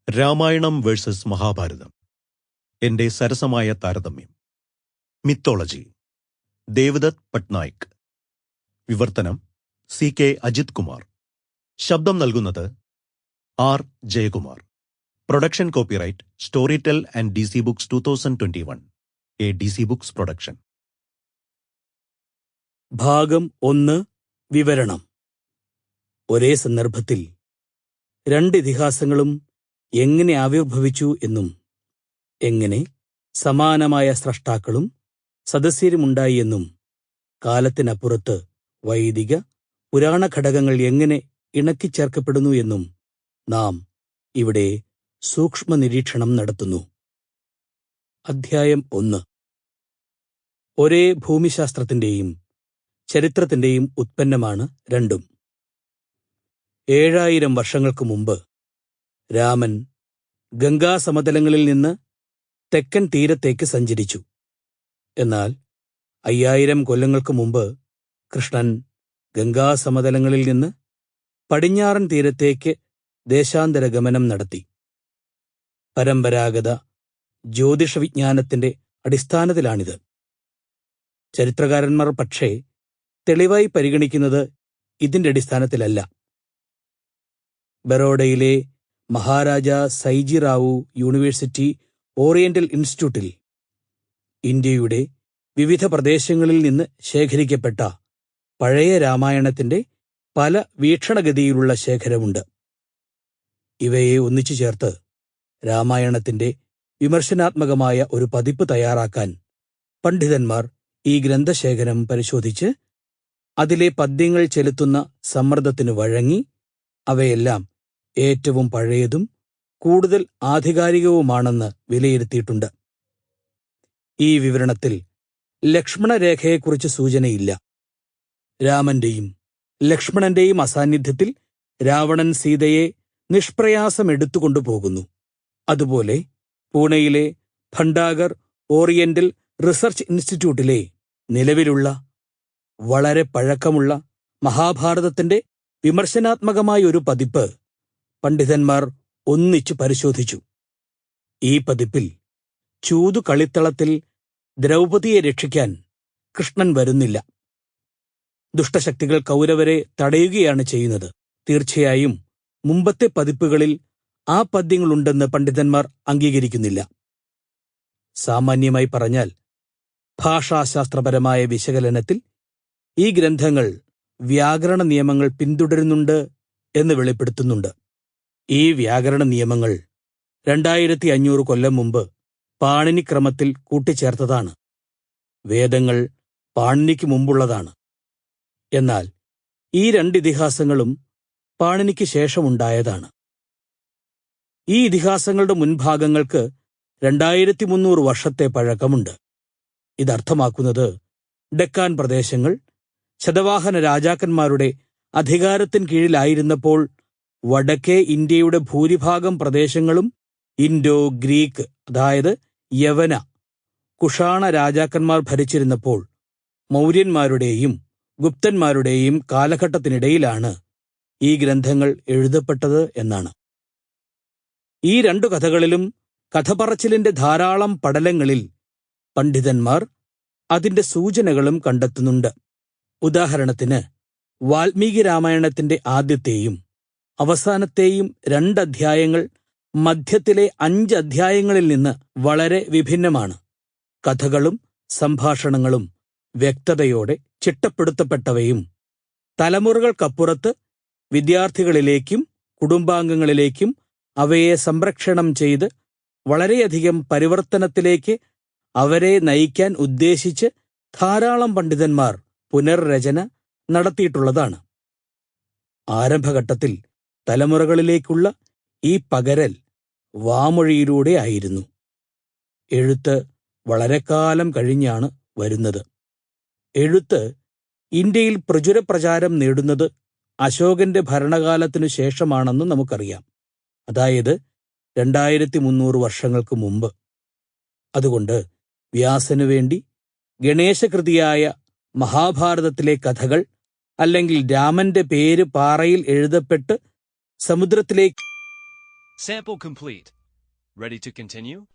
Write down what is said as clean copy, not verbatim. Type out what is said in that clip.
Ramayanam versus Mahabharatam. എന്റെ സരസമായ താരതമ്യം. മിത്തോളജി. ദേവദത്ത് പട്നായിക്. വിവർത്തനം CK അജിത് കുമാർ. ശബ്ദം നൽകുന്നത് R Jayakumar. Production copyright Storytel and DC books 2021, a DC books production. ഭാഗം 1. വിവരണം. ഒരേ സന്ദർഭത്തിൽ രണ്ട് ഇതിഹാസങ്ങളും എങ്ങനെ ആവിർഭവിച്ചു എന്നും എങ്ങനെ സമാനമായ സ്രഷ്ടാക്കളും സദസ്യരുമുണ്ടായി എന്നും കാലത്തിനപ്പുറത്ത് വൈദിക പുരാണ ഘടകങ്ങൾ എങ്ങനെ ഇണക്കിച്ചേർക്കപ്പെടുന്നു എന്നും നാം ഇവിടെ സൂക്ഷ്മ നിരീക്ഷണം നടത്തുന്നു. അധ്യായം 1. ഒരേ ഭൂമിശാസ്ത്രത്തിന്റെയും ചരിത്രത്തിന്റെയും ഉത്പന്നമാണ് രണ്ടും. 7000 വർഷങ്ങൾക്ക് മുമ്പ് രാമൻ ഗംഗാസമതലങ്ങളിൽ നിന്ന് തെക്കൻ തീരത്തേക്ക് സഞ്ചരിച്ചു. എന്നാൽ 5000 കൊല്ലങ്ങൾക്ക് മുമ്പ് കൃഷ്ണൻ ഗംഗാസമതലങ്ങളിൽ നിന്ന് പടിഞ്ഞാറൻ തീരത്തേക്ക് ദേശാന്തരഗമനം നടത്തി. പരമ്പരാഗത ജ്യോതിഷവിജ്ഞാനത്തിന്റെ അടിസ്ഥാനത്തിലാണിത്. ചരിത്രകാരന്മാർ പക്ഷേ തെളിവായി പരിഗണിക്കുന്നത് ഇതിന്റെ അടിസ്ഥാനത്തിലല്ല. ബറോഡയിലെ മഹാരാജ സൈജിറാവു യൂണിവേഴ്സിറ്റി ഓറിയന്റൽ ഇൻസ്റ്റിറ്റ്യൂട്ടിൽ ഇന്ത്യയുടെ വിവിധ പ്രദേശങ്ങളിൽ നിന്ന് ശേഖരിക്കപ്പെട്ട പഴയ രാമായണത്തിന്റെ പല വീക്ഷണഗതിയിലുള്ള ശേഖരമുണ്ട്. ഇവയെ ഒന്നിച്ചു ചേർത്ത് രാമായണത്തിന്റെ വിമർശനാത്മകമായ ഒരു പതിപ്പ് തയ്യാറാക്കാൻ പണ്ഡിതന്മാർ ഈ ഗ്രന്ഥശേഖരം പരിശോധിച്ച് അതിലെ പദ്യങ്ങൾ ചെലുത്തുന്ന സമ്മർദ്ദത്തിനു വഴങ്ങി അവയെല്ലാം ഏറ്റവും പഴയതും കൂടുതൽ ആധികാരികവുമാണെന്ന് വിലയിരുത്തിയിട്ടുണ്ട്. ഈ വിവരണത്തിൽ ലക്ഷ്മണരേഖയെക്കുറിച്ച് സൂചനയില്ല. രാമന്റെയും ലക്ഷ്മണന്റെയും അസാന്നിധ്യത്തിൽ രാവണൻ സീതയെ നിഷ്പ്രയാസം എടുത്തുകൊണ്ടുപോകുന്നു. അതുപോലെ പൂണെയിലെ ഭണ്ഡാഗർ ഓറിയന്റൽ റിസർച്ച് ഇൻസ്റ്റിറ്റ്യൂട്ടിലെ നിലവിലുള്ള വളരെ പഴക്കമുള്ള മഹാഭാരതത്തിന്റെ വിമർശനാത്മകമായ ഒരു പതിപ്പ് പണ്ഡിതന്മാർ ഒന്നിച്ചു പരിശോധിച്ചു. ഈ പതിപ്പിൽ ചൂതു കളിത്തളത്തിൽ ദ്രൗപദിയെ രക്ഷിക്കാൻ കൃഷ്ണൻ വരുന്നില്ല. ദുഷ്ടശക്തികൾ കൗരവരെ തടയുകയാണ് ചെയ്യുന്നത്. തീർച്ചയായും മുമ്പത്തെ പതിപ്പുകളിൽ ആ പദ്യങ്ങളുണ്ടെന്ന് പണ്ഡിതന്മാർ അംഗീകരിക്കുന്നില്ല. സാമാന്യമായി പറഞ്ഞാൽ ഭാഷാശാസ്ത്രപരമായ വിശകലനത്തിൽ ഈ ഗ്രന്ഥങ്ങൾ വ്യാകരണ നിയമങ്ങൾ പിന്തുടരുന്നുണ്ട് എന്ന് വെളിപ്പെടുത്തുന്നുണ്ട്. ഈ വ്യാകരണ നിയമങ്ങൾ 2500 കൊല്ലം മുമ്പ് പാണിനി ക്രമത്തിൽ കൂട്ടിച്ചേർത്തതാണ്. വേദങ്ങൾ പാണിനിക്ക് മുമ്പുള്ളതാണ്. എന്നാൽ ഈ രണ്ട് ഇതിഹാസങ്ങളും പാണിനിക്ക് ശേഷമുണ്ടായതാണ്. ഈ ഇതിഹാസങ്ങളുടെ മുൻഭാഗങ്ങൾക്ക് 2300 വർഷത്തെ പഴക്കമുണ്ട്. ഇതർത്ഥമാക്കുന്നത് ഡെക്കാൻ പ്രദേശങ്ങൾ ശതവാഹന രാജാക്കന്മാരുടെ അധികാരത്തിന് കീഴിലായിരുന്നപ്പോൾ വടക്കേ ഇന്ത്യയുടെ ഭൂരിഭാഗം പ്രദേശങ്ങളും ഇൻഡോ ഗ്രീക്ക്, അതായത് യവന, കുഷാണ രാജാക്കന്മാർ ഭരിച്ചിരുന്നപ്പോൾ മൗര്യന്മാരുടെയും ഗുപ്തന്മാരുടെയും കാലഘട്ടത്തിനിടയിലാണ് ഈ ഗ്രന്ഥങ്ങൾ എഴുതപ്പെട്ടത് എന്നാണ്. ഈ രണ്ടു കഥകളിലും കഥപറച്ചിലിന്റെ ധാരാളം പടലങ്ങളിൽ പണ്ഡിതന്മാർ അതിന്റെ സൂചനകളും കണ്ടെത്തുന്നുണ്ട്. ഉദാഹരണത്തിന് വാൽമീകി രാമായണത്തിന്റെ ആദ്യത്തെയും അവസാനത്തെയും 2 അധ്യായങ്ങൾ മധ്യത്തിലെ 5 അധ്യായങ്ങളിൽ നിന്ന് വളരെ വിഭിന്നമാണ്. കഥകളും സംഭാഷണങ്ങളും വ്യക്തതയോടെ ചിട്ടപ്പെടുത്തപ്പെട്ടവയും തലമുറകൾക്കപ്പുറത്ത് വിദ്യാർത്ഥികളിലേക്കും കുടുംബാംഗങ്ങളിലേക്കും അവയെ സംപ്രേക്ഷണം ചെയ്ത് വളരെയധികം പരിവർത്തനത്തിലേക്ക് അവരെ നയിക്കാൻ ഉദ്ദേശിച്ച് ധാരാളം പണ്ഡിതന്മാർ പുനർരചന നടത്തിയിട്ടുള്ളതാണ്. ആരംഭഘട്ടത്തിൽ തലമുറകളിലേക്കുള്ള ഈ പകരൽ വാമൊഴിയിലൂടെ ആയിരുന്നു. എഴുത്ത് വളരെക്കാലം കഴിഞ്ഞാണ് വരുന്നത്. എഴുത്ത് ഇന്ത്യയിൽ പ്രചുരപ്രചാരം നേടുന്നത് അശോകന്റെ ഭരണകാലത്തിനു ശേഷമാണെന്ന് നമുക്കറിയാം. അതായത് 2300 വർഷങ്ങൾക്ക് മുമ്പ്. അതുകൊണ്ട് വ്യാസനു വേണ്ടി ഗണേശകൃതിയായ മഹാഭാരതത്തിലെ കഥകൾ അല്ലെങ്കിൽ രാമന്റെ പേര് പാറയിൽ എഴുതപ്പെട്ട് സമുദ്രത്തിലേക്ക് Sample complete. Ready to continue?